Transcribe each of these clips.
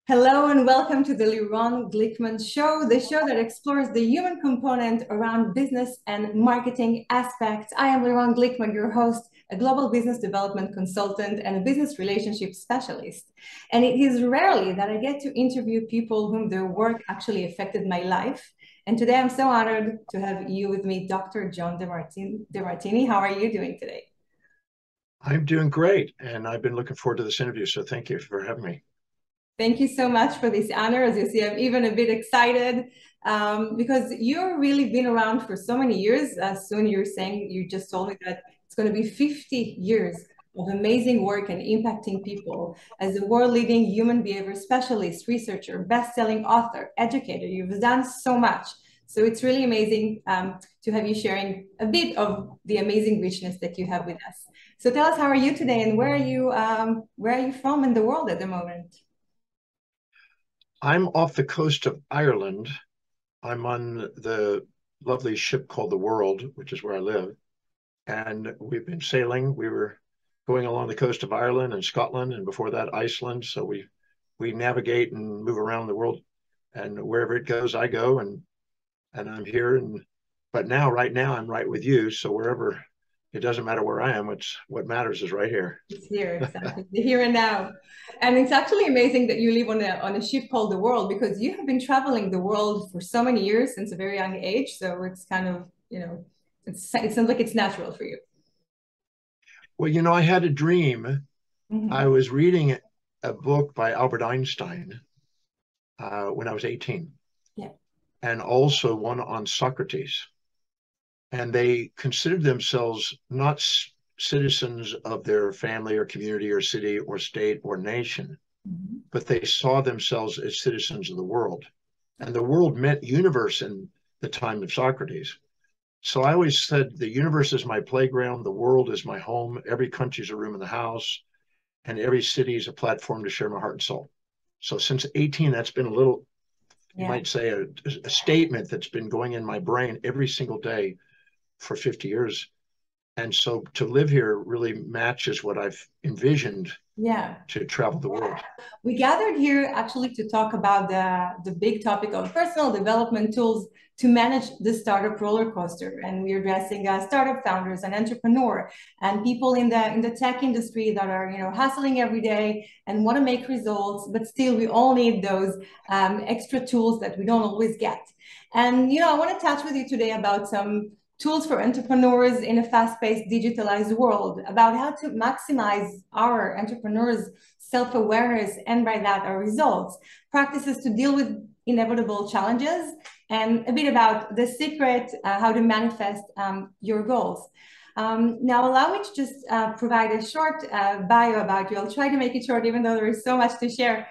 Hello and welcome to the Lirone Glikman show, the show that explores the human component around business and marketing aspects. I am Lirone Glikman, your host, a global business development consultant and a business relationship specialist. And it is rarely that I get to interview people whom their work actually affected my life. And today I'm so honored to have you with me, Dr. John Demartini. How are you doing today? I'm doing great, and I've been looking forward to this interview, so thank you for having me. Thank you so much for this honor. As you see, I'm even a bit excited because you've really been around for so many years. Soon you're saying, you just told me that it's going to be 50 years of amazing work and impacting people as a world-leading human behavior specialist, researcher, best-selling author, educator. You've done so much. So it's really amazing to have you sharing a bit of the amazing richness that you have with us. So tell us, how are you today, and where are you from in the world at the moment? I'm off the coast of Ireland. I'm on the lovely ship called the World, which is where I live. And we've been sailing. We were going along the coast of Ireland and Scotland, and before that, Iceland. So we navigate and move around the world, and wherever it goes, I go, and I'm here. But right now, I'm right with you. So wherever, it doesn't matter where I am. It's what matters is right here. It's here, exactly. The here and now. And it's actually amazing that you live on a ship called the World, because you have been traveling the world for so many years since a very young age. So it's kind of, it sounds like it's natural for you. Well, I had a dream. I Mhm. was reading a book by Albert Einstein when I was 18, Yeah. and also one on Socrates. And they considered themselves not citizens of their family or community or city or state or nation, Mhm. but they saw themselves as citizens of the world. And the world meant universe in the time of Socrates. So I always said the universe is my playground, the world is my home, every country's a room in the house, and every city is a platform to share my heart and soul. So since 18, that's been a little, you Yeah. might say, a statement that's been going in my brain every single day for 50 years. And so to live here really matches what I've envisioned Yeah. to travel the world. We gathered here actually to talk about the big topic of personal development tools to manage the startup roller coaster. And we're addressing startup founders and entrepreneur and people in the tech industry that are, hustling every day and want to make results, but still we all need those extra tools that we don't always get. And, I want to touch with you today about some tools for entrepreneurs in a fast-paced digitalized world, about how to maximize our entrepreneurs' self-awareness, and by that our results, practices to deal with inevitable challenges, and a bit about the secret, how to manifest your goals. Now, allow me to just provide a short bio about you. I'll try to make it short, even though there is so much to share,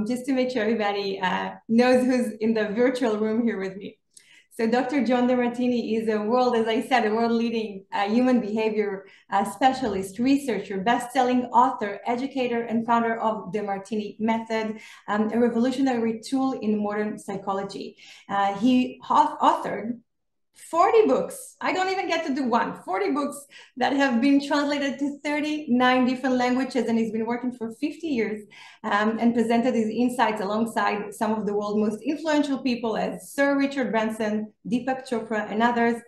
just to make sure everybody knows who's in the virtual room here with me. So Dr. John Demartini is as I said, a world-leading human behavior specialist, researcher, best-selling author, educator, and founder of the Demartini Method, a revolutionary tool in modern psychology. He authored 40 books. I don't even get to do one. 40 books that have been translated to 39 different languages, and he's been working for 50 years and presented his insights alongside some of the world's most influential people as Sir Richard Branson, Deepak Chopra, and others,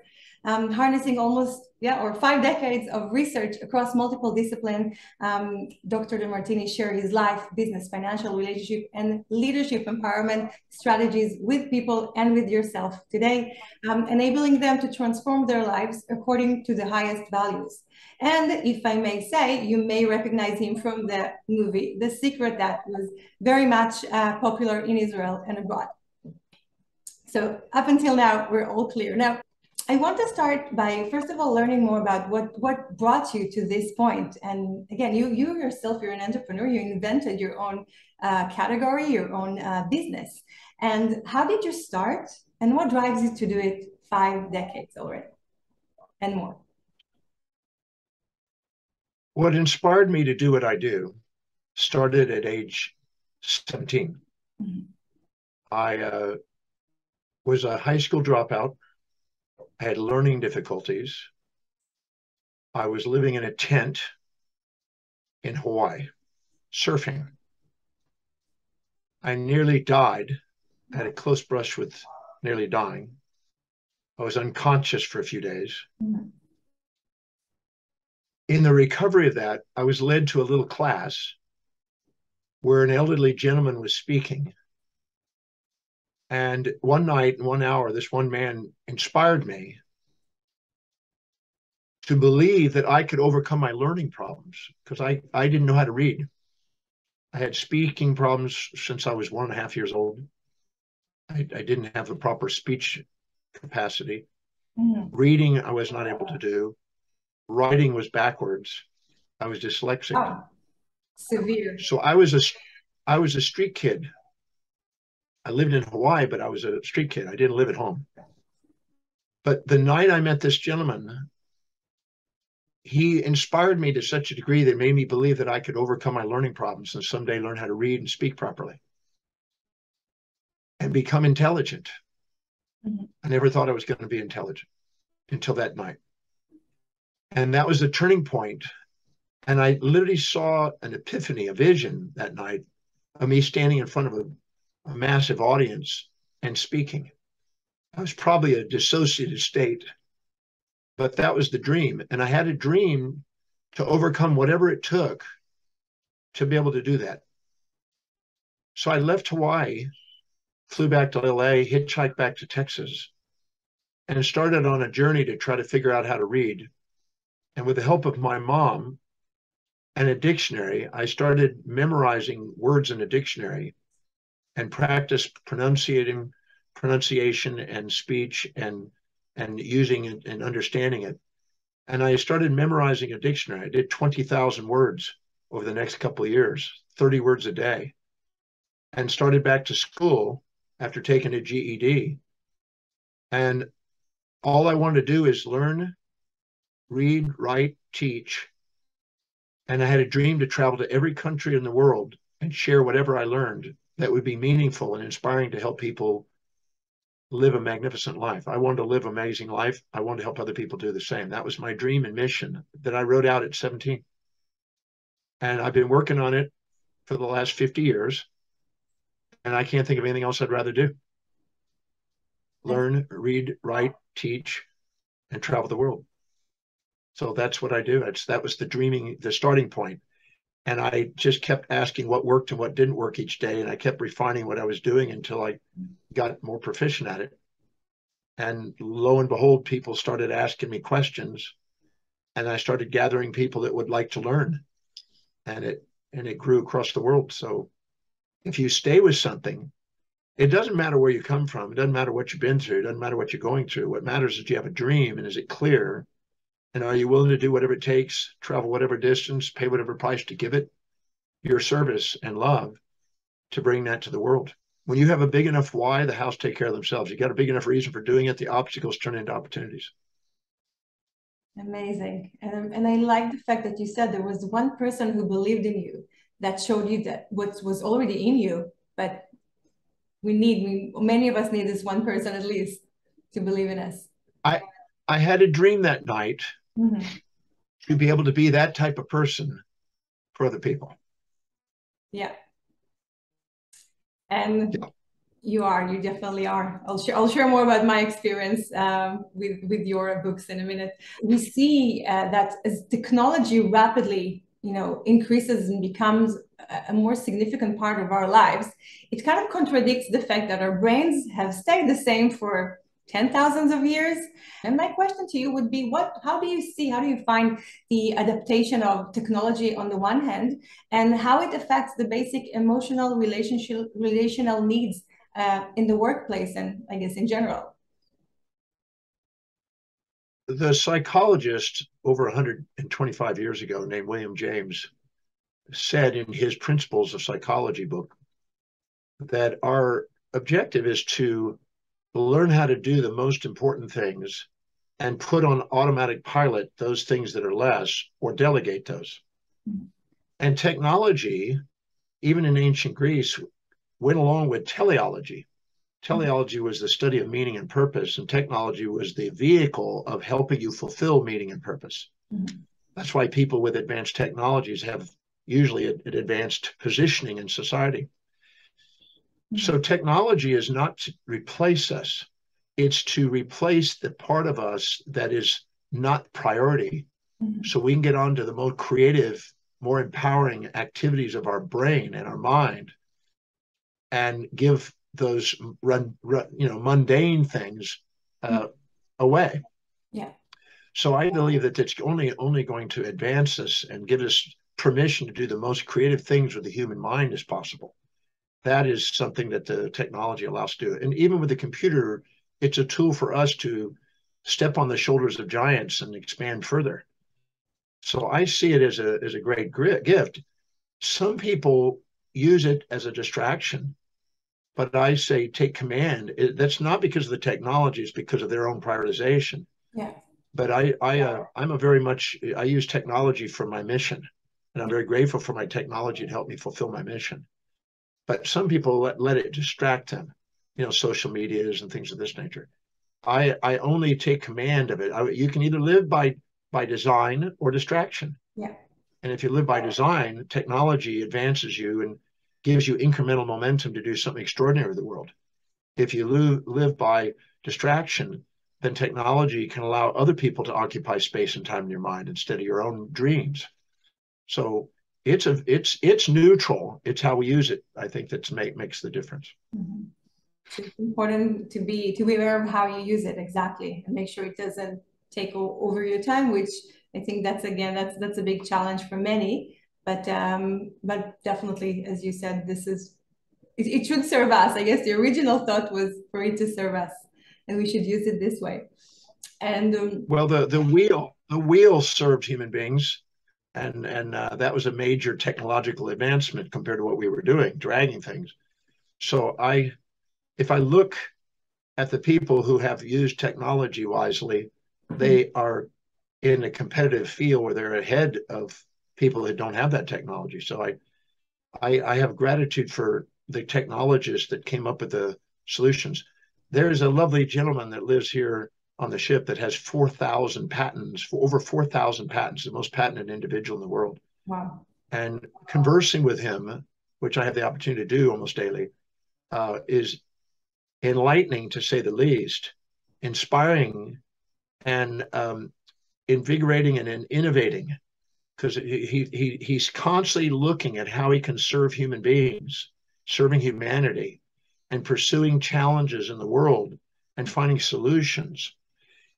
harnessing almost 5 decades of research across multiple disciplines. Dr. Demartini shared his life, business, financial, relationship, and leadership empowerment strategies with people and with yourself today, enabling them to transform their lives according to the highest values. And if I may say, you may recognize him from the movie The Secret, that was very much popular in Israel and abroad. So up until now, we're all clear. Now, I want to start by, first of all, learning more about what brought you to this point. And again, you yourself, you're an entrepreneur, you invented your own category, your own business. And how did you start? And what drives you to do it 5 decades already and more? What inspired me to do what I do started at age 17. Mhm. I was a high school dropout. I had learning difficulties. I was living in a tent in Hawaii, surfing. I nearly died. I had a close brush with nearly dying. I was unconscious for a few days. Mm. In the recovery of that, I was led to a little class where an elderly gentleman was speaking. And one night, in 1 hour, this one man inspired me to believe that I could overcome my learning problems because I didn't know how to read. I had speaking problems since I was 1.5 years old. I didn't have the proper speech capacity. Mm. Reading, I was not able to do. Writing was backwards. I was dyslexic. Oh, severe. So I was a street kid. I lived in Hawaii, but I was a street kid. I didn't live at home. But the night I met this gentleman, he inspired me to such a degree that made me believe that I could overcome my learning problems and someday learn how to read and speak properly and become intelligent. Mm-hmm. I never thought I was going to be intelligent until that night. And that was the turning point. And I literally saw an epiphany, a vision that night of me standing in front of a massive audience and speaking. I was probably a dissociative state, but that was the dream. And I had a dream to overcome whatever it took to be able to do that. So I left Hawaii, flew back to LA, hitchhiked back to Texas, and started on a journey to try to figure out how to read. And with the help of my mom and a dictionary, I started memorizing words in a dictionary and practiced pronunciation and speech and using it and understanding it. And I started memorizing a dictionary. I did 20,000 words over the next couple of years, 30 words a day, and started back to school after taking a GED. And all I wanted to do is learn, read, write, teach. And I had a dream to travel to every country in the world and share whatever I learned that would be meaningful and inspiring to help people live a magnificent life. I wanted to live an amazing life. I wanted to help other people do the same. That was my dream and mission that I wrote out at 17. And I've been working on it for the last 50 years. And I can't think of anything else I'd rather do. Learn, read, write, teach, and travel the world. So that's what I do. That was the dreaming, the starting point. And I just kept asking what worked and what didn't work each day. And I kept refining what I was doing until I got more proficient at it. And lo and behold, people started asking me questions. And I started gathering people that would like to learn. And it grew across the world. So if you stay with something, it doesn't matter where you come from. It doesn't matter what you've been through. It doesn't matter what you're going through. What matters is you have a dream, and is it clear? And are you willing to do whatever it takes, travel whatever distance, pay whatever price to give it your service and love to bring that to the world? When you have a big enough why, the house take care of themselves. You got a big enough reason for doing it, the obstacles turn into opportunities. Amazing. And I like the fact that you said there was one person who believed in you, that showed you that what was already in you, but many of us need this one person at least to believe in us. I had a dream that night to be able to be that type of person for other people. Yeah. And you definitely are. I'll share more about my experience with your books in a minute. We see that as technology rapidly, increases and becomes a more significant part of our lives, it kind of contradicts the fact that our brains have stayed the same for 10,000s of years. And my question to you would be, how do you find the adaptation of technology on the one hand, and how it affects the basic emotional relational needs in the workplace and I guess in general? The psychologist over 125 years ago named William James said in his Principles of Psychology book that our objective is to learn how to do the most important things and put on automatic pilot those things that are less, or delegate those. Mm-hmm. And technology, even in ancient Greece, went along with teleology. Teleology was the study of meaning and purpose, and technology was the vehicle of helping you fulfill meaning and purpose. Mm-hmm. That's why people with advanced technologies have usually an advanced positioning in society. So technology is not to replace us. It's to replace the part of us that is not priority. So we can get on to the more creative, more empowering activities of our brain and our mind and give those mundane things away. Yeah. So I believe that it's only going to advance us and give us permission to do the most creative things with the human mind as possible. That is something that the technology allows us to do. And even with the computer, it's a tool for us to step on the shoulders of giants and expand further. So I see it as a great gift. Some people use it as a distraction, but I say take command. That's not because of the technology; it's because of their own prioritization. Yeah. But I'm a very much I use technology for my mission, and I'm very grateful for my technology to help me fulfill my mission. But some people let it distract them, social medias and things of this nature. I only take command of it. You can either live by design or distraction. Yeah. And if you live by design, technology advances you and gives you incremental momentum to do something extraordinary with the world. If you live by distraction, then technology can allow other people to occupy space and time in your mind instead of your own dreams. So it's neutral. It's how we use it. I think that makes the difference. Mm-hmm. So it's important to be aware of how you use it exactly and make sure it doesn't take over your time, which I think that's a big challenge for many. But definitely, as you said, it should serve us. I guess the original thought was for it to serve us, and we should use it this way. And well, the wheel served human beings, and that was a major technological advancement compared to what we were doing, dragging things. So if I look at the people who have used technology wisely, they are in a competitive field where they're ahead of people that don't have that technology. So I have gratitude for the technologists that came up with the solutions. There is a lovely gentleman that lives here on the ship that has 4,000 patents, over 4,000 patents, the most patented individual in the world. wow. And conversing with him, which I have the opportunity to do almost daily, is enlightening to say the least, inspiring and invigorating and innovating, because he's constantly looking at how he can serve human beings, serving humanity, and pursuing challenges in the world and finding solutions.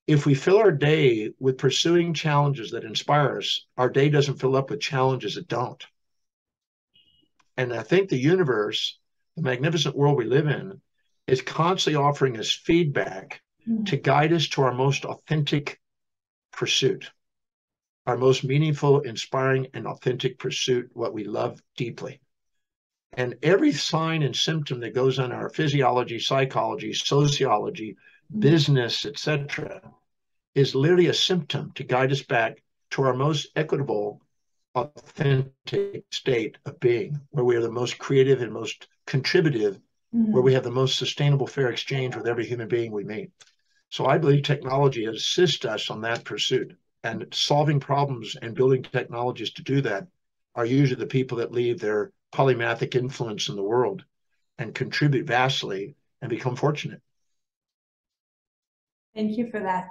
If we fill our day with pursuing challenges that inspire us, our day doesn't fill up with challenges that don't. And I think the universe, the magnificent world we live in, is constantly offering us feedback to guide us to our most authentic pursuit, our most meaningful, inspiring, and authentic pursuit, what we love deeply. And every sign and symptom that goes on our physiology, psychology, sociology, business, etc., is literally a symptom to guide us back to our most equitable, authentic state of being, where we are the most creative and most contributive, where we have the most sustainable, fair exchange with every human being we meet. So I believe technology assists us on that pursuit, and solving problems and building technologies to do that are usually the people that leave their polymathic influence in the world and contribute vastly and become fortunate. Thank you for that.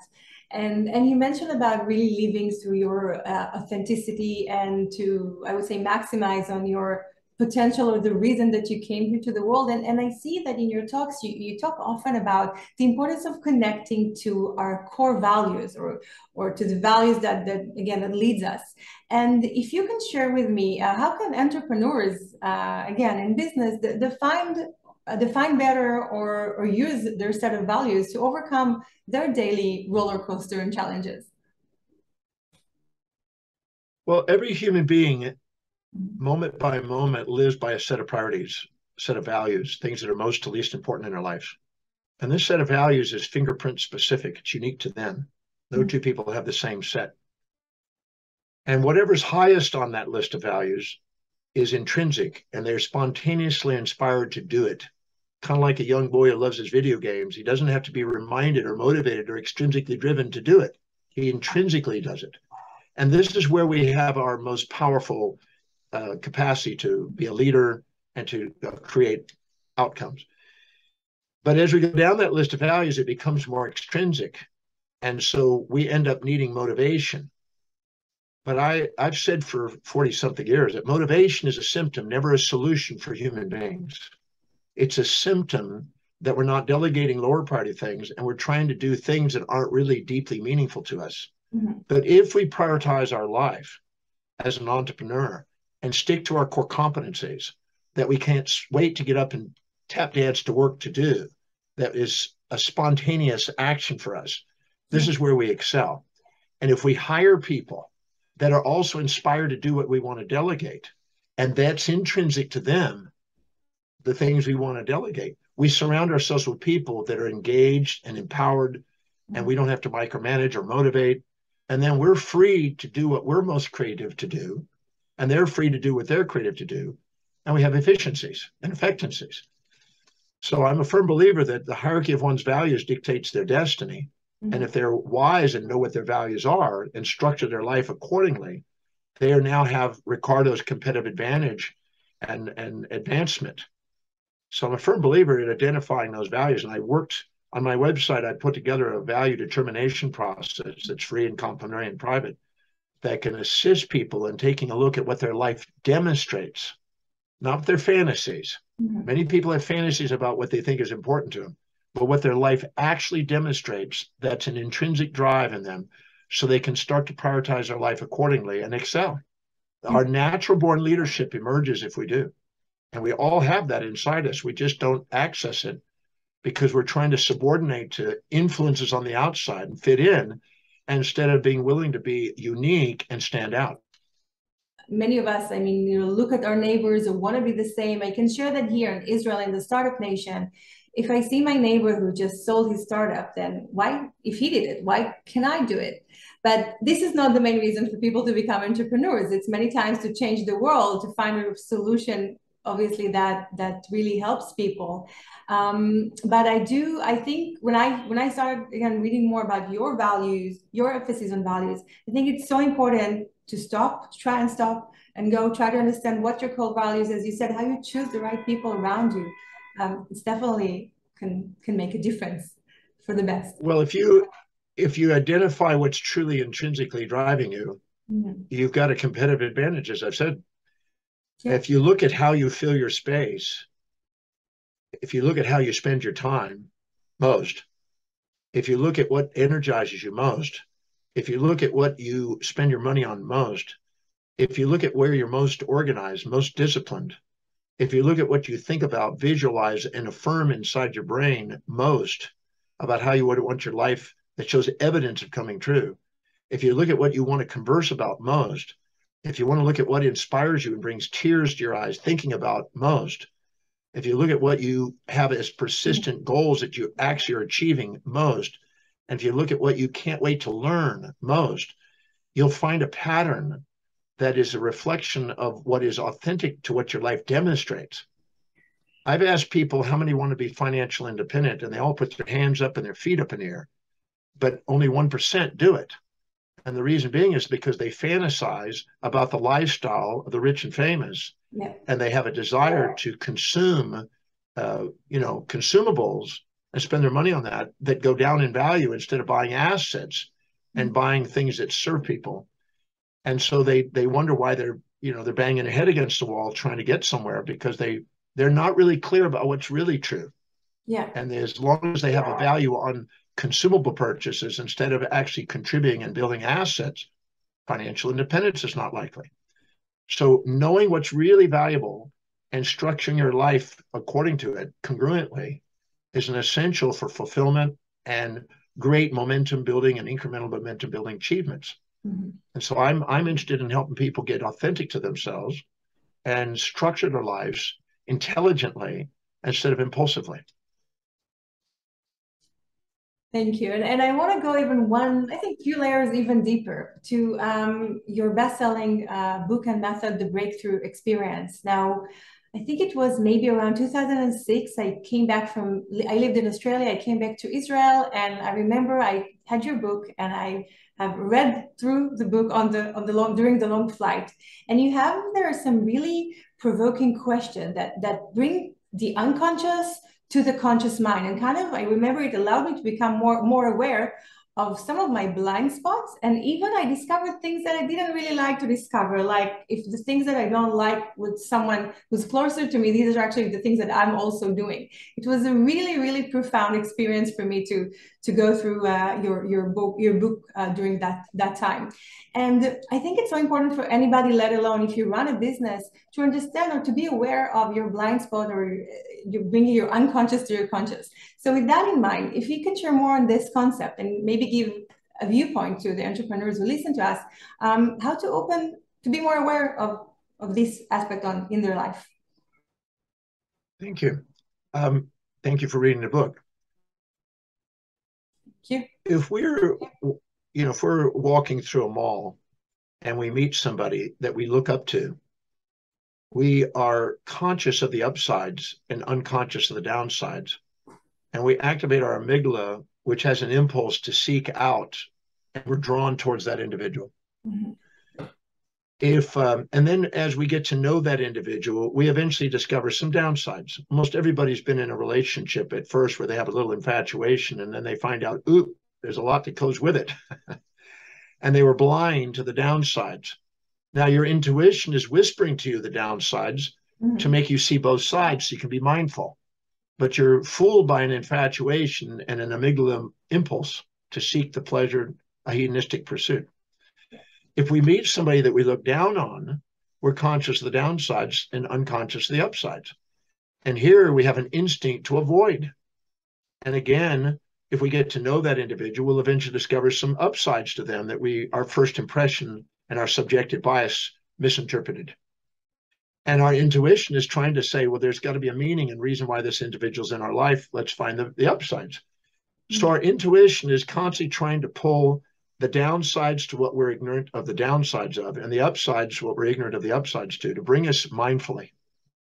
And you mentioned about really living through your authenticity and to, I would say, maximize on your potential or the reason that you came here to the world. And I see that in your talks, you talk often about the importance of connecting to our core values or to the values that again, that leads us. And if you can share with me, how can entrepreneurs, again, in business, define better or use their set of values to overcome their daily roller coaster and challenges? Well, every human being, moment by moment, lives by a set of priorities, a set of values, things that are most to least important in their life. And this set of values is fingerprint specific. It's unique to them. No two people have the same set. And whatever's highest on that list of values is intrinsic, and they're spontaneously inspired to do it. Kind of like a young boy who loves his video games. He doesn't have to be reminded or motivated or extrinsically driven to do it. He intrinsically does it. And this is where we have our most powerful capacity to be a leader and to create outcomes. But as we go down that list of values, it becomes more extrinsic. And so we end up needing motivation. But I've said for 40 something years that motivation is a symptom, never a solution for human beings. It's a symptom that we're not delegating lower priority things and we're trying to do things that aren't really deeply meaningful to us. Mm-hmm. But if we prioritize our life as an entrepreneur and stick to our core competencies that we can't wait to get up and tap dance to work to do, that is a spontaneous action for us, this is where we excel. And if we hire people that are also inspired to do what we want to delegate, and that's intrinsic to them, the things we want to delegate, we surround ourselves with people that are engaged and empowered, and we don't have to micromanage or motivate. And then we're free to do what we're most creative to do, and they're free to do what they're creative to do. And we have efficiencies and effectivencies. So I'm a firm believer that the hierarchy of one's values dictates their destiny. Mm-hmm. And if they're wise and know what their values are and structure their life accordingly, they now have Ricardo's competitive advantage and advancement. So I'm a firm believer in identifying those values. And I worked on my website, I put together a value determination process that's free and complimentary and private that can assist people in taking a look at what their life demonstrates, not their fantasies. Mm-hmm. Many people have fantasies about what they think is important to them, but what their life actually demonstrates, that's an intrinsic drive in them, so they can start to prioritize their life accordingly and excel. Mm-hmm. Our natural born leadership emerges if we do. And we all have that inside us. We just don't access it because we're trying to subordinate to influences on the outside and fit in instead of being willing to be unique and stand out. Many of us, look at our neighbors or want to be the same. I can share that here in Israel, in the startup nation, if I see my neighbor who just sold his startup, then why, if he did it, why can I do it? But this is not the main reason for people to become entrepreneurs. It's many times to change the world, to find a solution, obviously, that really helps people. But I think when I started, again, reading more about your values, your emphasis on values, I think it's so important to try and stop and go try to understand what your core values, as you said, how you choose the right people around you. It's definitely can make a difference for the best. Well, if you identify what's truly intrinsically driving you, mm-hmm. you've got a competitive advantage, as I've said. Yeah. If you look at how you fill your space, if you look at how you spend your time most, if you look at what energizes you most, if you look at what you spend your money on most, if you look at where you're most organized, most disciplined, if you look at what you think about, visualize, and affirm inside your brain most about how you would want your life that shows evidence of coming true, if you look at what you want to converse about most, if you want to look at what inspires you and brings tears to your eyes thinking about most, if you look at what you have as persistent goals that you actually are achieving most, and if you look at what you can't wait to learn most, you'll find a pattern that is a reflection of what is authentic to what your life demonstrates. I've asked people how many want to be financially independent, and they all put their hands up and their feet up in the air, but only 1% do it. And the reason being is because they fantasize about the lifestyle of the rich and famous, yeah. and they have a desire to consume, consumables and spend their money on that go down in value instead of buying assets and buying things that serve people. And so they wonder why they're banging their head against the wall trying to get somewhere because they're not really clear about what's really true. Yeah. And as long as they have a value on consumable purchases instead of actually contributing and building assets, financial independence is not likely. So knowing what's really valuable and structuring your life according to it congruently is an essential for fulfillment and great momentum building and incremental momentum building achievements. Mm-hmm. And so I'm interested in helping people get authentic to themselves and structure their lives intelligently instead of impulsively. Thank you. And I want to go even few layers even deeper to your best-selling book and method, The Breakthrough Experience. Now, I think it was maybe around 2006. I lived in Australia. I came back to Israel, and I remember I had your book, and I have read through the book during the long flight. And there are some really provoking questions that bring the unconscious to the conscious mind. And kind of, I remember it allowed me to become more aware of some of my blind spots. And even I discovered things that I didn't really like to discover. Like if the things that I don't like with someone who's closer to me, these are actually the things that I'm also doing. It was a really, really profound experience for me to go through your book during that time. And I think it's so important for anybody, let alone if you run a business, to understand or to be aware of your blind spot, or you're bringing your unconscious to your conscious. So with that in mind, if you can share more on this concept and maybe give a viewpoint to the entrepreneurs who listen to us, how to be more aware of this aspect in their life. Thank you. Thank you for reading the book. Thank you. If we're walking through a mall and we meet somebody that we look up to, we are conscious of the upsides and unconscious of the downsides. And we activate our amygdala, which has an impulse to seek out, and we're drawn towards that individual. Mm-hmm. And then as we get to know that individual, we eventually discover some downsides. Almost everybody's been in a relationship at first where they have a little infatuation, and then they find out, ooh, there's a lot that goes with it. And they were blind to the downsides. Now your intuition is whispering to you the downsides to make you see both sides so you can be mindful. But you're fooled by an infatuation and an amygdala impulse to seek the pleasure, a hedonistic pursuit. If we meet somebody that we look down on, we're conscious of the downsides and unconscious of the upsides. And here we have an instinct to avoid. And again, if we get to know that individual, we'll eventually discover some upsides to them that our first impression and our subjective bias misinterpreted. And our intuition is trying to say, well, there's got to be a meaning and reason why this individual's in our life. Let's find the upsides. Mm-hmm. So our intuition is constantly trying to pull the downsides to what we're ignorant of the downsides of, and the upsides to what we're ignorant of the upsides to bring us mindfully.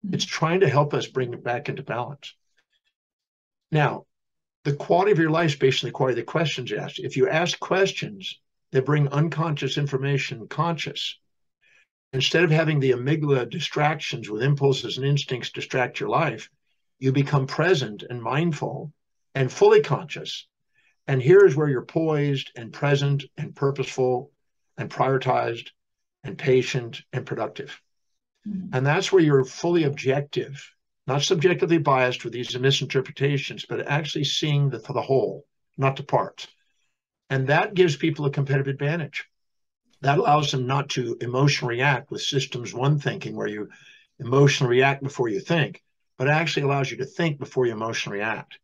Mm-hmm. It's trying to help us bring it back into balance. Now, the quality of your life is based on the quality of the questions you ask. If you ask questions that bring unconscious information conscious, instead of having the amygdala distractions with impulses and instincts distract your life, you become present and mindful and fully conscious. And here is where you're poised and present and purposeful and prioritized and patient and productive. Mm-hmm. And that's where you're fully objective, not subjectively biased with these misinterpretations, but actually seeing the whole, not the parts. And that gives people a competitive advantage. That allows them not to emotionally react with systems one thinking, where you emotionally react before you think, but it actually allows you to think before you emotionally react.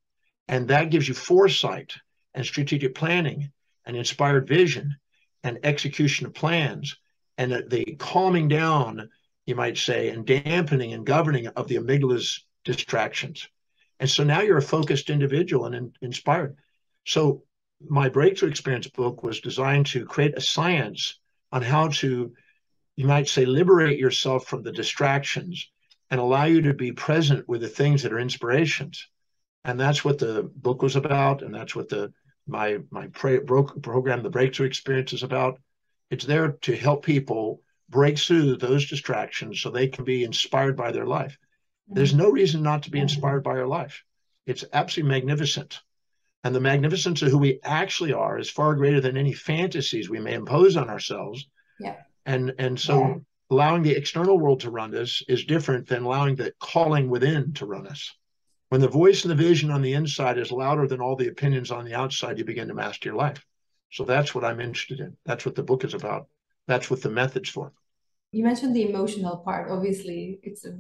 And that gives you foresight and strategic planning and inspired vision and execution of plans and the calming down, you might say, and dampening and governing of the amygdala's distractions. And so now you're a focused individual and inspired. So my breakthrough experience book was designed to create a science on how to, you might say, liberate yourself from the distractions and allow you to be present with the things that are inspirations. And that's what the book was about. And that's what my program, the Breakthrough Experience, is about. It's there to help people break through those distractions so they can be inspired by their life. There's no reason not to be inspired by our life. It's absolutely magnificent. And the magnificence of who we actually are is far greater than any fantasies we may impose on ourselves. Yeah. And so allowing the external world to run us is different than allowing the calling within to run us. When the voice and the vision on the inside is louder than all the opinions on the outside, you begin to master your life. So that's what I'm interested in. That's what the book is about. That's what the method's for. You mentioned the emotional part. Obviously, it's a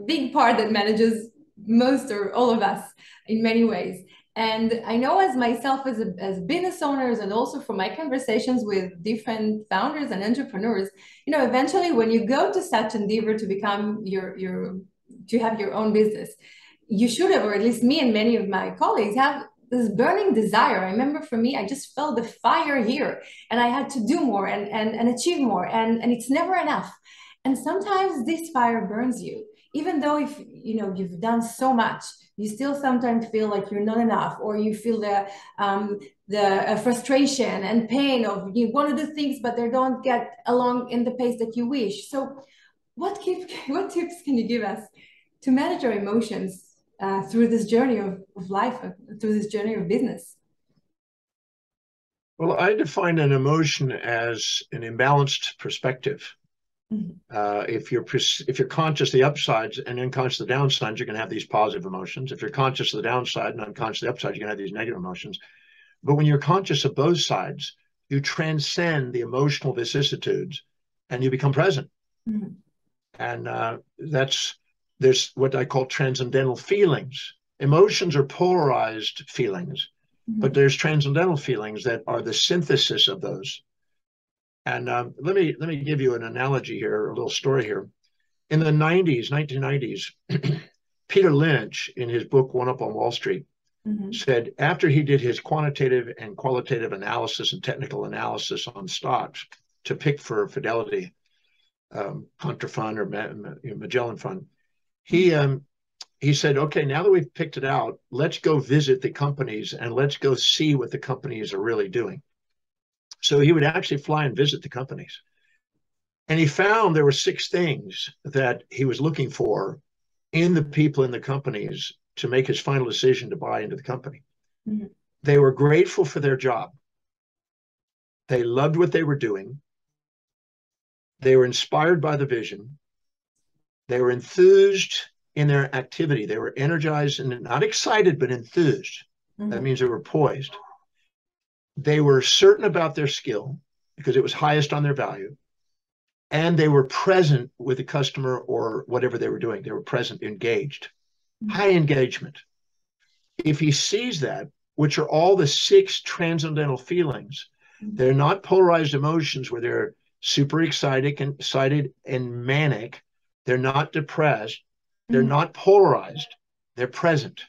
big part that manages most or all of us in many ways. And I know as myself as business owners, and also from my conversations with different founders and entrepreneurs, eventually when you go to such endeavor to become to have your own business, you should have, or at least me and many of my colleagues have this burning desire. I remember for me, I just felt the fire here and I had to do more and achieve more, and it's never enough. And sometimes this fire burns you, even though if you've done so much, you still sometimes feel like you're not enough, or you feel the frustration and pain of you want to do things, but they don't get along in the pace that you wish. So what tips can you give us to manage our emotions through this journey of life, through this journey of business? Well, I define an emotion as an imbalanced perspective. Mm-hmm. If you're conscious of the upsides and unconscious of the downsides, you're going to have these positive emotions. If you're conscious of the downside and unconscious of the upside, you're going to have these negative emotions. But when you're conscious of both sides, you transcend the emotional vicissitudes and you become present. Mm-hmm. And there's what I call transcendental feelings. Emotions are polarized feelings, Mm-hmm. but there's transcendental feelings that are the synthesis of those. And let me give you an analogy here, a little story here. In the 1990s, Peter Lynch, in his book One Up on Wall Street, mm-hmm. said after he did his quantitative and qualitative analysis and technical analysis on stocks to pick for Fidelity, Hunter Fund or Magellan Fund, he said, okay, now that we've picked it out, let's go visit the companies and let's go see what the companies are really doing. So he would actually fly and visit the companies. And he found there were 6 things that he was looking for in the people in the companies to make his final decision to buy into the company. Mm-hmm. They were grateful for their job. They loved what they were doing. They were inspired by the vision. They were enthused in their activity. They were energized and not excited, but enthused. Mm-hmm. That means they were poised. They were certain about their skill because it was highest on their value. And they were present with the customer or whatever they were doing. They were present, engaged, mm-hmm. high engagement. If he sees that, which are all the 6 transcendental feelings, mm-hmm. they're not polarized emotions where they're super excited and manic. They're not depressed. They're mm-hmm. not polarized. They're present.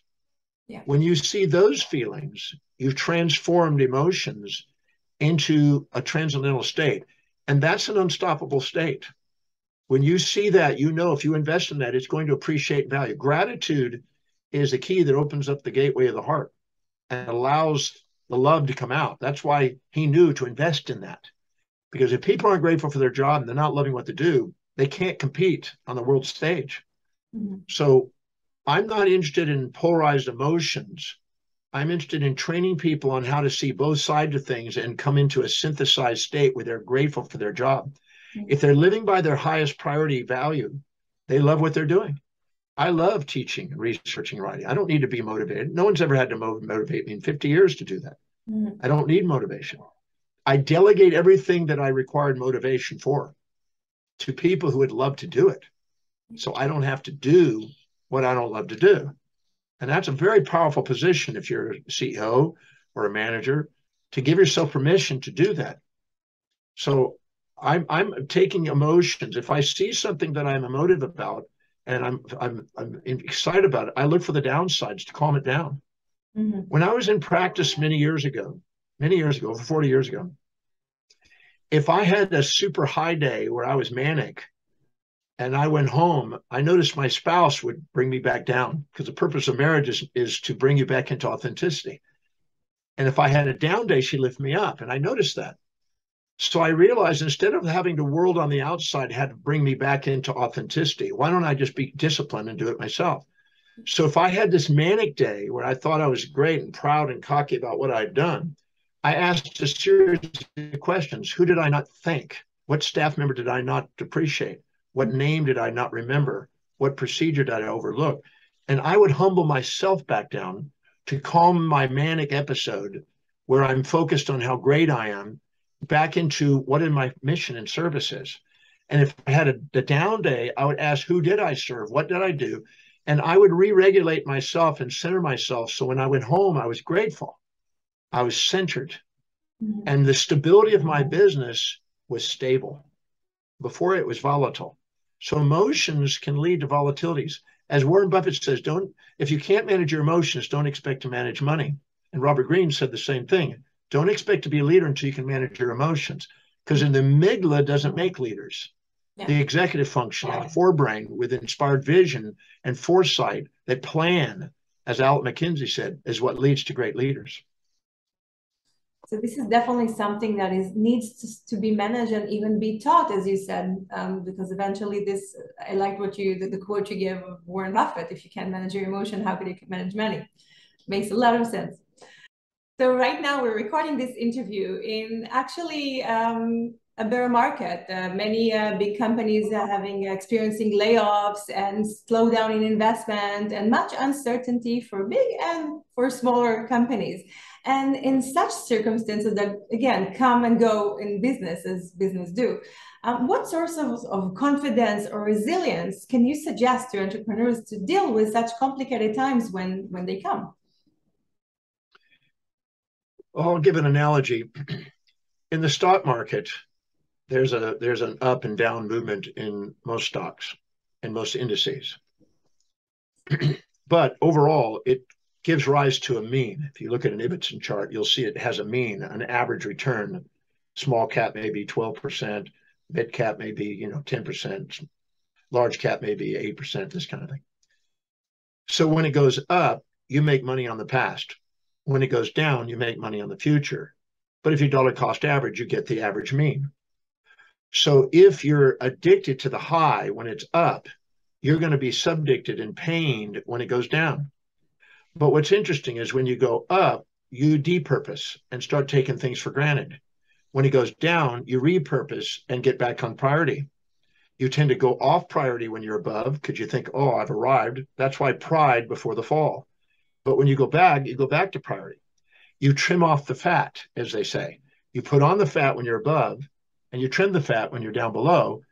Yeah. When you see those feelings, you've transformed emotions into a transcendental state. And that's an unstoppable state. When you see that, you know if you invest in that, it's going to appreciate value. Gratitude is the key that opens up the gateway of the heart and allows the love to come out. That's why he knew to invest in that. Because if people aren't grateful for their job and they're not loving what they do, they can't compete on the world stage. Mm-hmm. So I'm not interested in polarized emotions. I'm interested in training people on how to see both sides of things and come into a synthesized state where they're grateful for their job. Mm-hmm. If they're living by their highest priority value, they love what they're doing. I love teaching, researching, writing. I don't need to be motivated. No one's ever had to motivate me in 50 years to do that. Mm-hmm. I don't need motivation. I delegate everything that I required motivation for to people who would love to do it. So I don't have to do what I don't love to do. And that's a very powerful position if you're a CEO or a manager, to give yourself permission to do that. So I'm taking emotions. If I see something that I'm emotive about and I'm excited about it, I look for the downsides to calm it down. Mm-hmm. When I was in practice many years ago, over 40 years ago, if I had a super high day where I was manic, and I went home, I noticed my spouse would bring me back down because the purpose of marriage is to bring you back into authenticity. And if I had a down day, she lifted me up. And I noticed that. So I realized instead of having the world on the outside had to bring me back into authenticity, why don't I just be disciplined and do it myself? So if I had this manic day where I thought I was great and proud and cocky about what I'd done, I asked a series of questions. Who did I not thank? What staff member did I not appreciate? What name did I not remember? What procedure did I overlook? And I would humble myself back down to calm my manic episode where I'm focused on how great I am back into what in my mission and service is. And if I had a down day, I would ask, who did I serve? What did I do? And I would re-regulate myself and center myself. So when I went home, I was grateful. I was centered. Mm-hmm. And the stability of my business was stable. Before it was volatile. So emotions can lead to volatilities. As Warren Buffett says, if you can't manage your emotions, don't expect to manage money. And Robert Greene said the same thing. Don't expect to be a leader until you can manage your emotions. Because the amygdala doesn't make leaders. Yeah. The executive function, the forebrain with inspired vision and foresight that plan, as Albert McKinsey said, is what leads to great leaders. So this is definitely something that needs to be managed and even be taught, as you said, because eventually this, I like the quote you gave of Warren Buffett: if you can't manage your emotion, how could you manage money? Makes a lot of sense. So right now we're recording this interview in actually a bear market. Many big companies are experiencing layoffs and slowdown in investment and much uncertainty for big and for smaller companies. And in such circumstances that, again, come and go in business as business do, what source of confidence or resilience can you suggest to entrepreneurs to deal with such complicated times when they come? I'll give an analogy. In the stock market, there's an up and down movement in most stocks and most indices. But overall, it gives rise to a mean. If you look at an Ibbotson chart, you'll see it has a mean, an average return. Small cap may be 12%, mid cap may be 10%, large cap may be 8%, this kind of thing. So when it goes up, you make money on the past. When it goes down, you make money on the future. But if you dollar cost average, you get the average mean. So if you're addicted to the high when it's up, you're going to be subjected and pained when it goes down. But what's interesting is when you go up, you depurpose and start taking things for granted. When it goes down, you repurpose and get back on priority. You tend to go off priority when you're above because you think, oh, I've arrived. That's why pride before the fall. But when you go back to priority. You trim off the fat, as they say. You put on the fat when you're above, and you trim the fat when you're down below.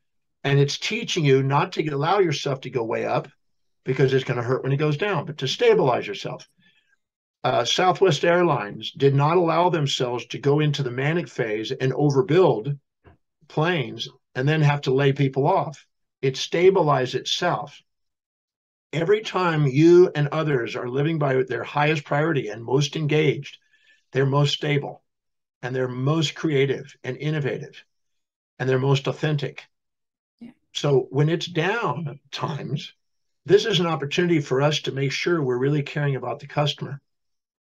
And it's teaching you not to allow yourself to go way up because it's going to hurt when it goes down, but to stabilize yourself. Southwest Airlines did not allow themselves to go into the manic phase and overbuild planes and then have to lay people off. It stabilized itself. Every time you and others are living by their highest priority and most engaged, they're most stable and they're most creative and innovative and they're most authentic. Yeah. So when it's down times, this is an opportunity for us to make sure we're really caring about the customer,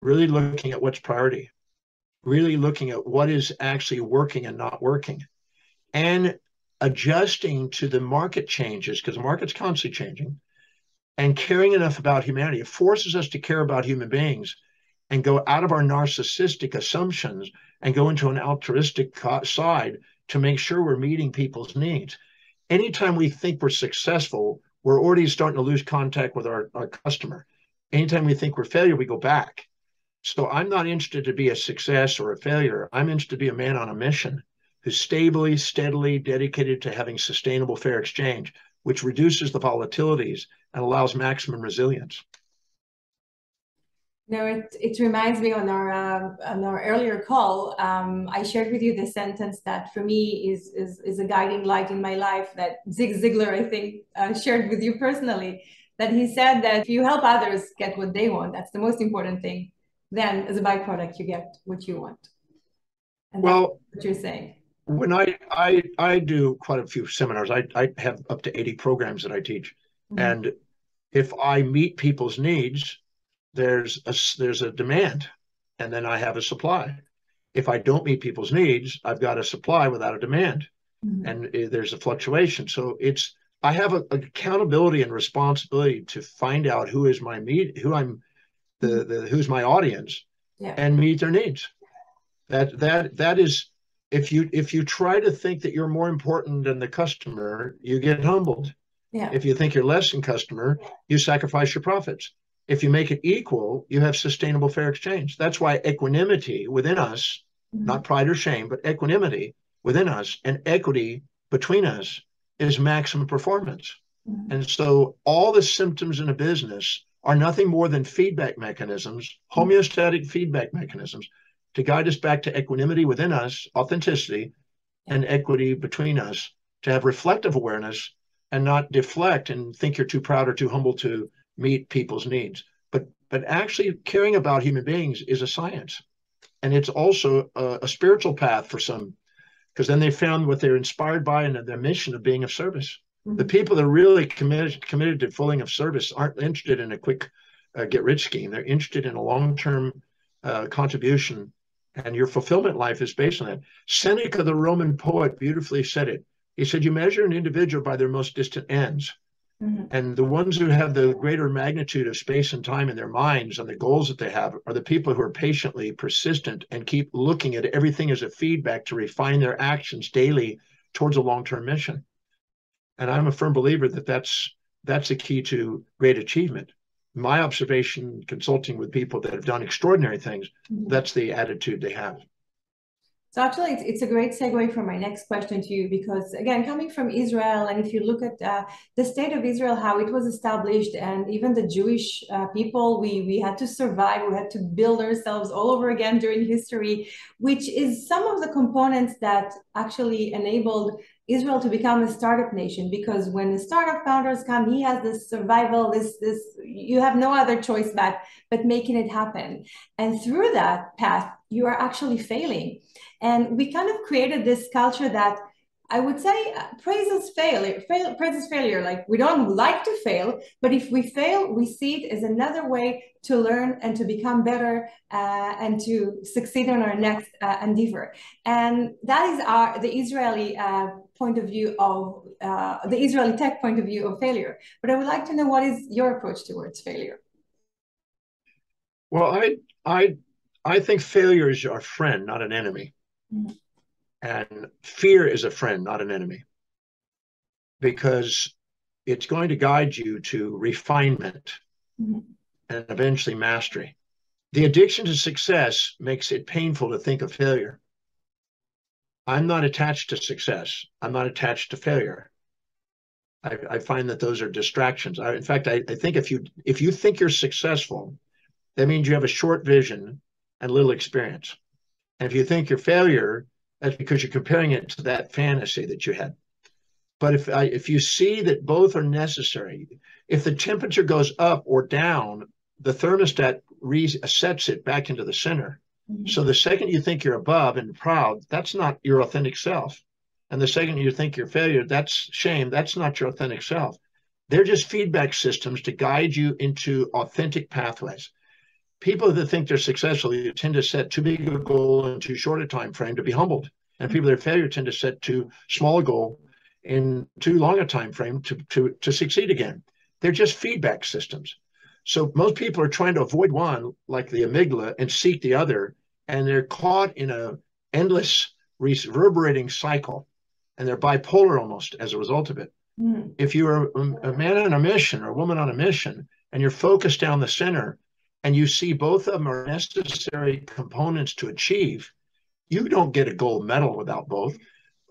really looking at what's priority, really looking at what is actually working and not working, and adjusting to the market changes because the market's constantly changing, and caring enough about humanity. It forces us to care about human beings and go out of our narcissistic assumptions and go into an altruistic side to make sure we're meeting people's needs. Anytime we think we're successful, we're already starting to lose contact with our customer. Anytime we think we're failure, we go back. So I'm not interested to be a success or a failure. I'm interested to be a man on a mission who's stably, steadily dedicated to having sustainable fair exchange, which reduces the volatilities and allows maximum resilience. No, it reminds me on our earlier call, I shared with you the sentence that for me is a guiding light in my life that Zig Ziglar, I think, shared with you personally, that he said that if you help others get what they want, that's the most important thing. Then as a byproduct, you get what you want. And well, that's what you're saying. When I do quite a few seminars, I have up to 80 programs that I teach. Mm-hmm. And if I meet people's needs, there's a demand, and then I have a supply. If I don't meet people's needs, I've got a supply without a demand, mm-hmm. and there's a fluctuation. So I have an accountability and responsibility to find out who's my audience, yeah. and meet their needs. That is, if you try to think that you're more important than the customer, you get humbled. Yeah. If you think you're less than customer, you sacrifice your profits. If you make it equal, you have sustainable fair exchange. That's why equanimity within us, mm-hmm. not pride or shame, but equanimity within us and equity between us is maximum performance. Mm-hmm. And so all the symptoms in a business are nothing more than feedback mechanisms, homeostatic feedback mechanisms to guide us back to equanimity within us, authenticity, and equity between us, to have reflective awareness and not deflect and think you're too proud or too humble to meet people's needs. But actually caring about human beings is a science. And it's also a spiritual path for some, because then they found what they're inspired by and their mission of being of service. Mm-hmm. The people that are really committed to fulfilling of service aren't interested in a quick get-rich scheme. They're interested in a long-term contribution And your fulfillment life is based on that. Seneca, the Roman poet, beautifully said it. He said, you measure an individual by their most distant ends. Mm-hmm. And the ones who have the greater magnitude of space and time in their minds and the goals that they have are the people who are patiently persistent and keep looking at everything as a feedback to refine their actions daily towards a long-term mission. And I'm a firm believer that that's the key to great achievement. My observation, consulting with people that have done extraordinary things, mm-hmm. that's the attitude they have. So actually, it's a great segue for my next question to you, because again, coming from Israel, and if you look at the state of Israel, how it was established, and even the Jewish people, we had to survive, we had to build ourselves all over again during history, which is some of the components that actually enabled Israel to become a startup nation. Because when the startup founders come, he has this survival, this you have no other choice but making it happen. And through that path, you are actually failing. And we kind of created this culture that I would say praises failure. Like, we don't like to fail, but if we fail, we see it as another way to learn and to become better and to succeed on our next endeavor. And that is the Israeli point of view of the Israeli tech point of view of failure. But I would like to know, what is your approach towards failure? Well, I think failure is our friend, not an enemy. Mm-hmm. And fear is a friend, not an enemy, because it's going to guide you to refinement, mm-hmm. and eventually mastery. The addiction to success makes it painful to think of failure. I'm not attached to success. I'm not attached to failure. I find that those are distractions. In fact, I think if you think you're successful, that means you have a short vision and little experience. And if you think you're failure, that's because you're comparing it to that fantasy that you had. But if you see that both are necessary, if the temperature goes up or down, the thermostat resets it back into the center. Mm-hmm. So the second you think you're above and proud, that's not your authentic self. And the second you think you're failure, that's shame, that's not your authentic self. They're just feedback systems to guide you into authentic pathways. People that think they're successful, you tend to set too big a goal in too short a time frame to be humbled. And people that are failure tend to set too small a goal in too long a time frame to succeed again. They're just feedback systems. So most people are trying to avoid one, like the amygdala, and seek the other. And they're caught in an endless reverberating cycle. And they're bipolar almost as a result of it. Mm. If you're a man on a mission or a woman on a mission, and you're focused down the center, and you see both of them are necessary components to achieve, you don't get a gold medal without both.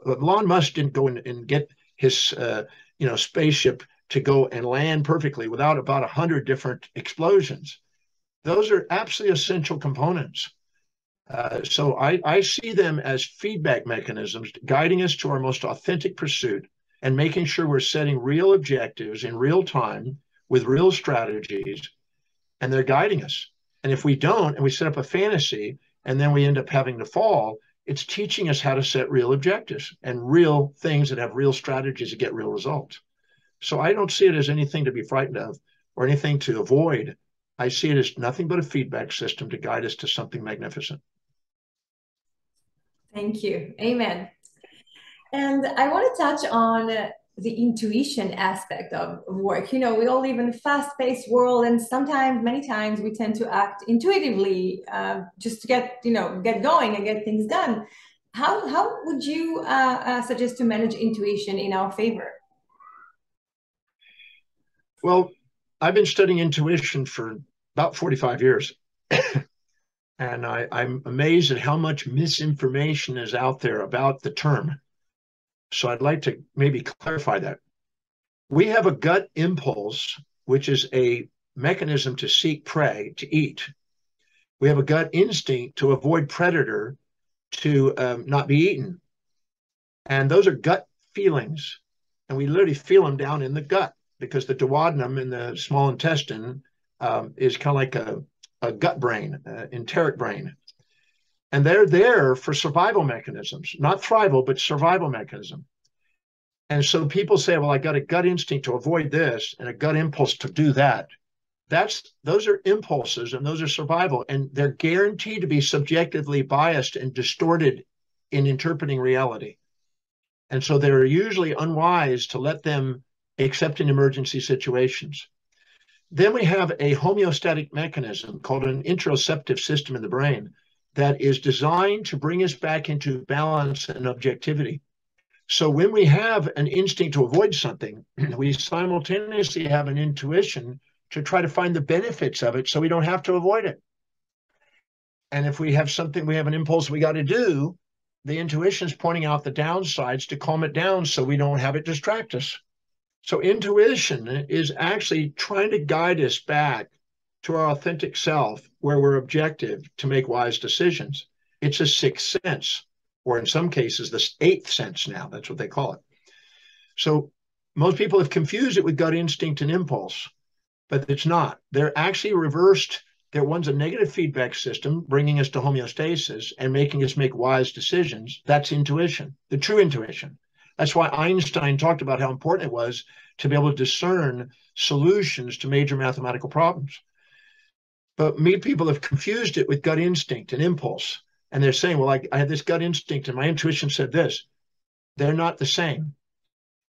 Elon Musk didn't go and get his spaceship to go and land perfectly without about 100 different explosions. Those are absolutely essential components. So I see them as feedback mechanisms guiding us to our most authentic pursuit and making sure we're setting real objectives in real time with real strategies, and they're guiding us. And if we don't, and we set up a fantasy, and then we end up having to fall, it's teaching us how to set real objectives and real things that have real strategies to get real results. So I don't see it as anything to be frightened of or anything to avoid. I see it as nothing but a feedback system to guide us to something magnificent. Thank you. Amen. And I want to touch on the intuition aspect of work. We all live in a fast-paced world, and many times we tend to act intuitively just to get going and get things done. How would you suggest to manage intuition in our favor? Well, I've been studying intuition for about 45 years. And I'm amazed at how much misinformation is out there about the term. So I'd like to maybe clarify that. We have a gut impulse, which is a mechanism to seek prey, to eat. We have a gut instinct to avoid predator, to not be eaten. And those are gut feelings. And we literally feel them down in the gut, because the duodenum in the small intestine is kind of like a gut brain, enteric brain. And they're there for survival mechanisms, not thrival, but survival mechanism. And so people say, well, I got a gut instinct to avoid this and a gut impulse to do that. those are impulses and those are survival, and they're guaranteed to be subjectively biased and distorted in interpreting reality. And so they're usually unwise to let them except in emergency situations. Then we have a homeostatic mechanism called an interoceptive system in the brain that is designed to bring us back into balance and objectivity. So when we have an instinct to avoid something, we simultaneously have an intuition to try to find the benefits of it so we don't have to avoid it. And if we have something, we have an impulse we got to do, the intuition is pointing out the downsides to calm it down so we don't have it distract us. So intuition is actually trying to guide us back to our authentic self where we're objective to make wise decisions. It's a sixth sense, or in some cases, the eighth sense now. That's what they call it. So most people have confused it with gut instinct and impulse, but it's not. They're actually reversed. One's a negative feedback system, bringing us to homeostasis and making us make wise decisions. That's intuition, the true intuition. That's why Einstein talked about how important it was to be able to discern solutions to major mathematical problems. But people have confused it with gut instinct and impulse. And they're saying, well, I had this gut instinct and my intuition said this. They're not the same.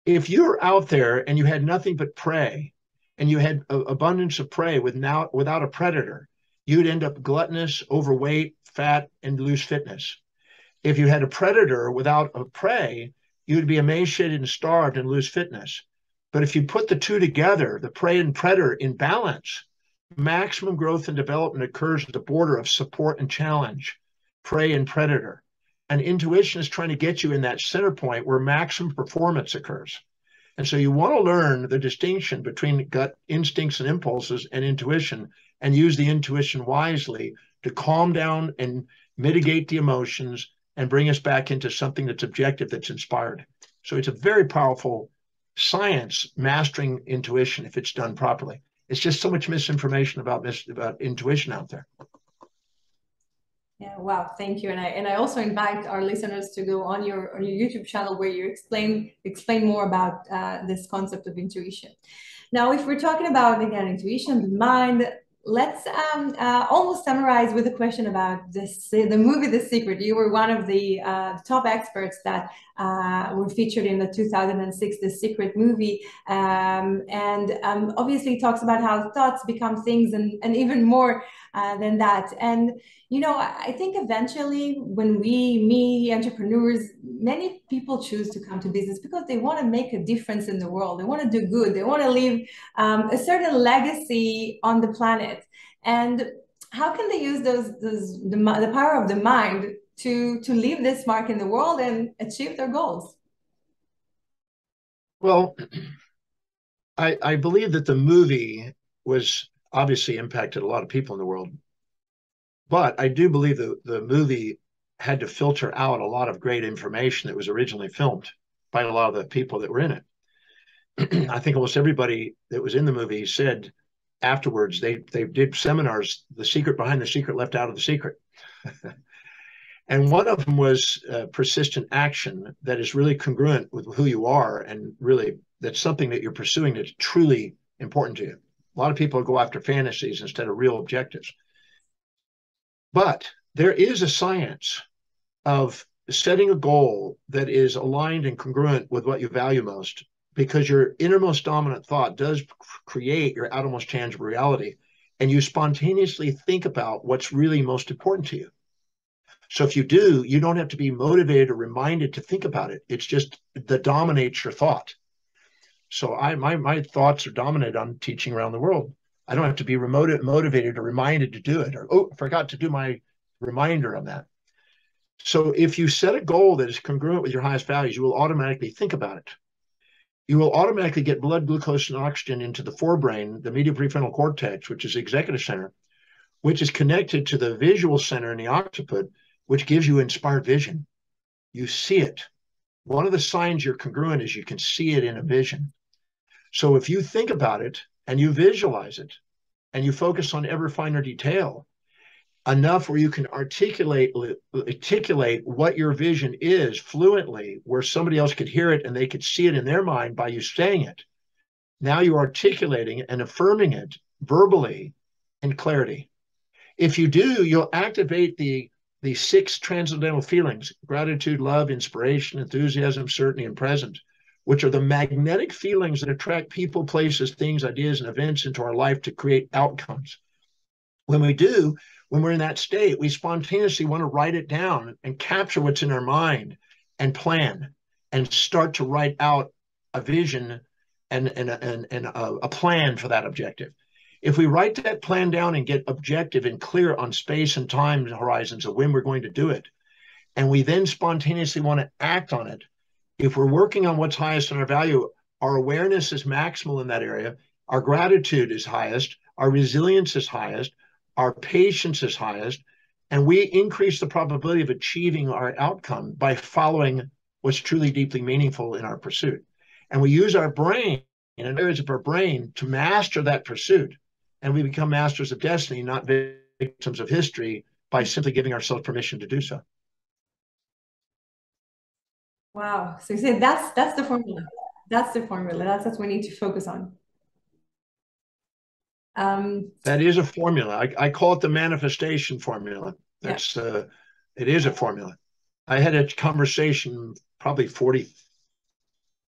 If you're out there and you had nothing but prey, and you had abundance of prey without a predator, you'd end up gluttonous, overweight, fat, and lose fitness. If you had a predator without a prey, you'd be emaciated and starved and lose fitness. But if you put the two together, the prey and predator in balance, maximum growth and development occurs at the border of support and challenge, prey and predator. And intuition is trying to get you in that center point where maximum performance occurs. And so you want to learn the distinction between gut instincts and impulses and intuition, and use the intuition wisely to calm down and mitigate the emotions and bring us back into something that's objective, that's inspired. So it's a very powerful science, mastering intuition, if it's done properly. It's just so much misinformation about intuition out there. Yeah, wow, thank you. And I also invite our listeners to go on your YouTube channel where you explain more about this concept of intuition. Now, if we're talking about, again, intuition, the mind, let's almost summarize with a question about the movie The Secret. You were one of the top experts that were featured in the 2006 The Secret movie, and obviously it talks about how thoughts become things, and even more than that. And you know, I think eventually when me entrepreneurs, many people choose to come to business because they want to make a difference in the world. They want to do good. They want to leave a certain legacy on the planet. And how can they use the power of the mind to leave this mark in the world and achieve their goals? Well, I believe that the movie was obviously impacted a lot of people in the world. But I do believe that the movie had to filter out a lot of great information that was originally filmed by a lot of the people that were in it. I think almost everybody that was in the movie said afterwards they did seminars, the secret behind the secret left out of the secret. And one of them was persistent action that is really congruent with who you are, and really that's something that you're pursuing that's truly important to you. A lot of people go after fantasies instead of real objectives. But there is a science of setting a goal that is aligned and congruent with what you value most, because your innermost dominant thought does create your outermost tangible reality, and you spontaneously think about what's really most important to you. So if you do, you don't have to be motivated or reminded to think about it. It's just that dominates your thought. So my thoughts are dominated on teaching around the world. I don't have to be motivated or reminded to do it, or, oh, I forgot to do my reminder on that. So if you set a goal that is congruent with your highest values, you will automatically think about it. You will automatically get blood glucose and oxygen into the forebrain, the medial prefrontal cortex, which is the executive center, which is connected to the visual center in the occiput, which gives you inspired vision. You see it. One of the signs you're congruent is you can see it in a vision. So if you think about it and you visualize it and you focus on ever finer detail, enough where you can articulate what your vision is fluently, where somebody else could hear it and they could see it in their mind by you saying it. Now you're articulating it and affirming it verbally in clarity. If you do, you'll activate the six transcendental feelings: gratitude, love, inspiration, enthusiasm, certainty, and present, which are the magnetic feelings that attract people, places, things, ideas, and events into our life to create outcomes. When we do, when we're in that state, we spontaneously want to write it down and capture what's in our mind and plan and start to write out a vision and a plan for that objective. If we write that plan down and get objective and clear on space and time horizons of when we're going to do it, and we then spontaneously want to act on it, if we're working on what's highest in our value, our awareness is maximal in that area, our gratitude is highest, our resilience is highest, our patience is highest, and we increase the probability of achieving our outcome by following what's truly deeply meaningful in our pursuit. And we use our brain and areas of our brain to master that pursuit. And we become masters of destiny, not victims of history, by simply giving ourselves permission to do so. Wow. So you said that's the formula. That's the formula. That's what we need to focus on. That is a formula. I call it the manifestation formula. That's yeah. It is a formula. I had a conversation probably 40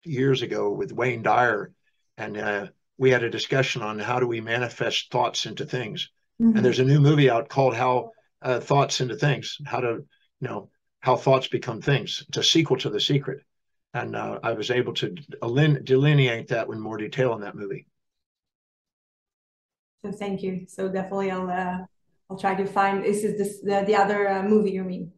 years ago with Wayne Dyer, and we had a discussion on how do we manifest thoughts into things. And there's a new movie out called How Thoughts into Things, how thoughts become things. It's a sequel to The Secret. And I was able to delineate that in more detail in that movie. So thank you. So definitely I'll try to find, is the other movie you mean?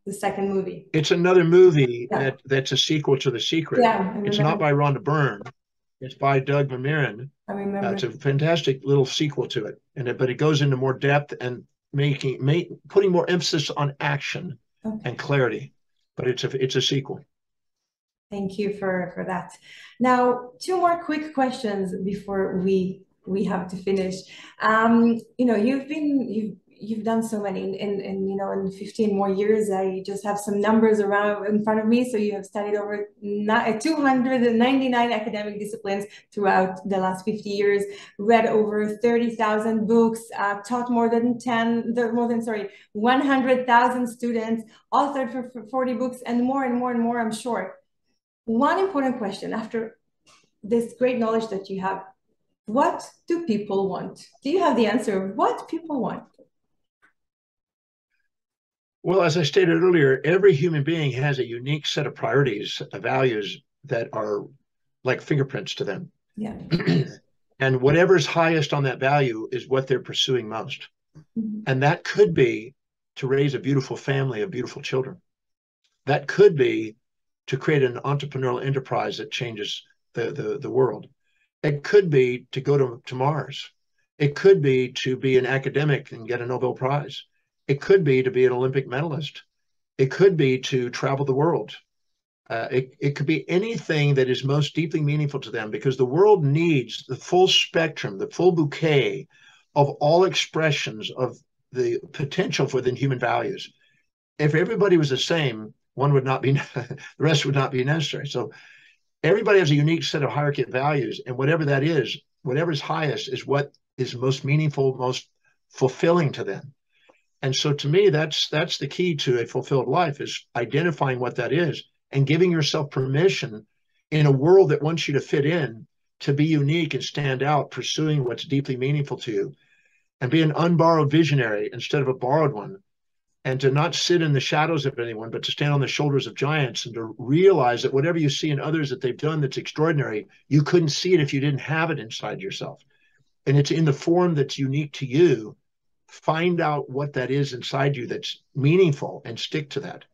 The second movie. It's another movie that's a sequel to The Secret. Yeah, it's not by Rhonda Byrne. It's by Doug McMillon. I remember. It's a fantastic little sequel to it, but it goes into more depth and putting more emphasis on action and clarity. But it's a sequel. Thank you for that. Now, two more quick questions before we have to finish. You've done so many in 15 more years. I just have some numbers around in front of me. So you have studied over 299 academic disciplines throughout the last 50 years, read over 30,000 books, taught more than 100,000 students, authored for 40 books, and more and more and more, I'm sure. One important question after this great knowledge that you have: what do people want? Do you have the answer of what people want? Well, as I stated earlier, every human being has a unique set of priorities, values that are like fingerprints to them. Yeah. And whatever's highest on that value is what they're pursuing most. And that could be to raise a beautiful family of beautiful children. That could be to create an entrepreneurial enterprise that changes the world. It could be to go to Mars. It could be to be an academic and get a Nobel Prize. It could be to be an Olympic medalist. It could be to travel the world. It could be anything that is most deeply meaningful to them, because the world needs the full spectrum, the full bouquet of all expressions of the potential within human values. If everybody was the same, one would not be, the rest would not be necessary. So everybody has a unique set of hierarchy of values, and whatever that is, whatever is highest is what is most meaningful, most fulfilling to them. And so to me, that's the key to a fulfilled life, is identifying what that is and giving yourself permission in a world that wants you to fit in, to be unique and stand out, pursuing what's deeply meaningful to you, and be an unborrowed visionary instead of a borrowed one, and to not sit in the shadows of anyone, but to stand on the shoulders of giants, and to realize that whatever you see in others that they've done that's extraordinary, you couldn't see it if you didn't have it inside yourself. And it's in the form that's unique to you. Find out what that is inside you that's meaningful and stick to that,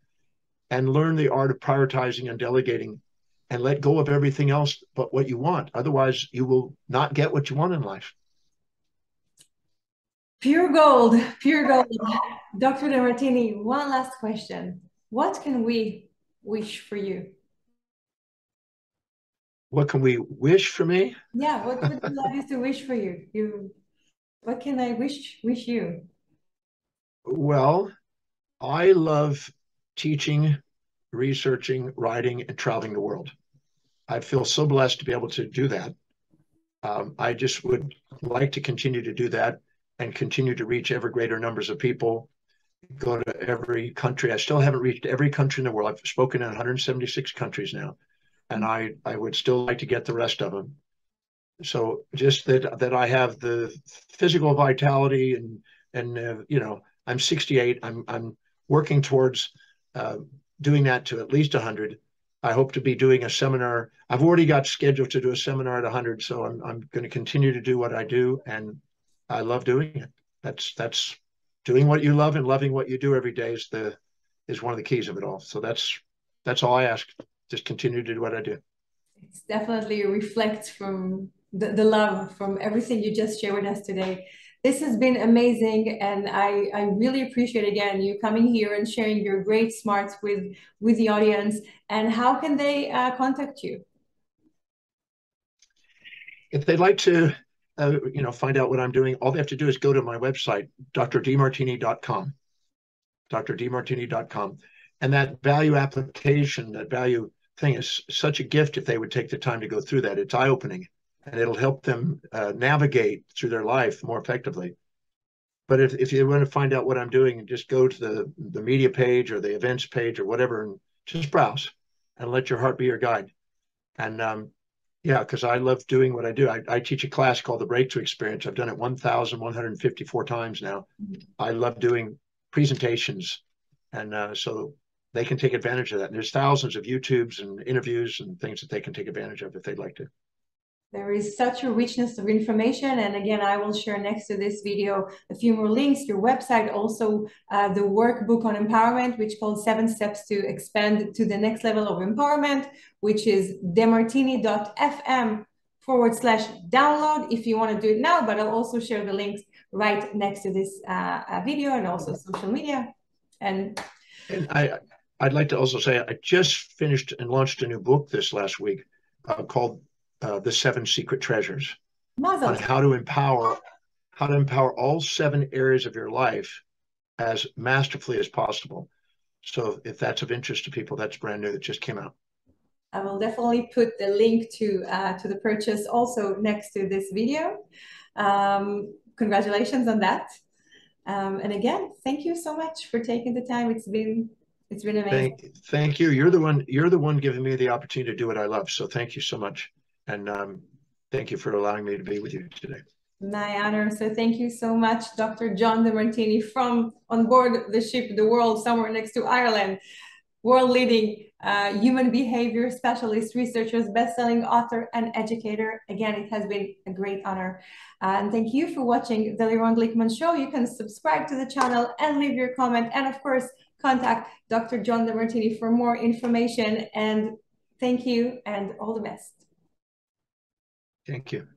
and learn the art of prioritizing and delegating, and let go of everything else but what you want. Otherwise, you will not get what you want in life. Pure gold, pure gold. Dr. Demartini, one last question. What can we wish for you? What can we wish for me? Yeah, what would you like us to wish for you? What can I wish you? Well, I love teaching, researching, writing, and traveling the world. I feel so blessed to be able to do that. I just would like to continue to do that and continue to reach ever greater numbers of people, go to every country. I still haven't reached every country in the world. I've spoken in 176 countries now, and I would still like to get the rest of them. So just that I have the physical vitality and you know, I'm 68. I'm working towards doing that to at least 100. I hope to be doing a seminar. I've already got scheduled to do a seminar at 100, so I'm going to continue to do what I do, and I love doing it. That's doing what you love and loving what you do every day is one of the keys of it all. So that's all I ask. Just continue to do what I do. It's definitely reflects from the love from everything you just shared with us today. This has been amazing, and I really appreciate again you coming here and sharing your great smarts with the audience. And how can they contact you? If they'd like to, you know, find out what I'm doing, all they have to do is go to my website, drdemartini.com, drdemartini.com. And that value application, that value thing is such a gift if they would take the time to go through that. It's eye-opening, and it'll help them navigate through their life more effectively. But if you want to find out what I'm doing, just go to the media page or the events page or whatever, and just browse and let your heart be your guide. And yeah, because I love doing what I do. I teach a class called the Breakthrough Experience. I've done it 1,154 times now. I love doing presentations, and so they can take advantage of that. And there's thousands of YouTubes and interviews and things that they can take advantage of if they'd like to. There is such a richness of information. And again, I will share next to this video a few more links, your website, also the workbook on empowerment, which called 7 Steps to Expand to the Next Level of Empowerment, which is demartini.fm/download if you want to do it now, but I'll also share the links right next to this video and also social media. And I'd like to also say I just finished and launched a new book this last week called The 7 Secret Treasures on how to empower all 7 areas of your life as masterfully as possible. So if that's of interest to people, that's brand new. That just came out. I will definitely put the link to the purchase also next to this video. Congratulations on that. And again, thank you so much for taking the time. It's been amazing. Thank you. You're the one giving me the opportunity to do what I love. So thank you so much. And thank you for allowing me to be with you today. My honor. So thank you so much, Dr. John Demartini from on board the ship, the World, somewhere next to Ireland, world-leading human behavior specialist, researcher, best-selling author, and educator. Again, it has been a great honor. And thank you for watching the Lirone Glikman Show. You can subscribe to the channel and leave your comment. And of course, contact Dr. John Demartini for more information. And thank you and all the best. Thank you.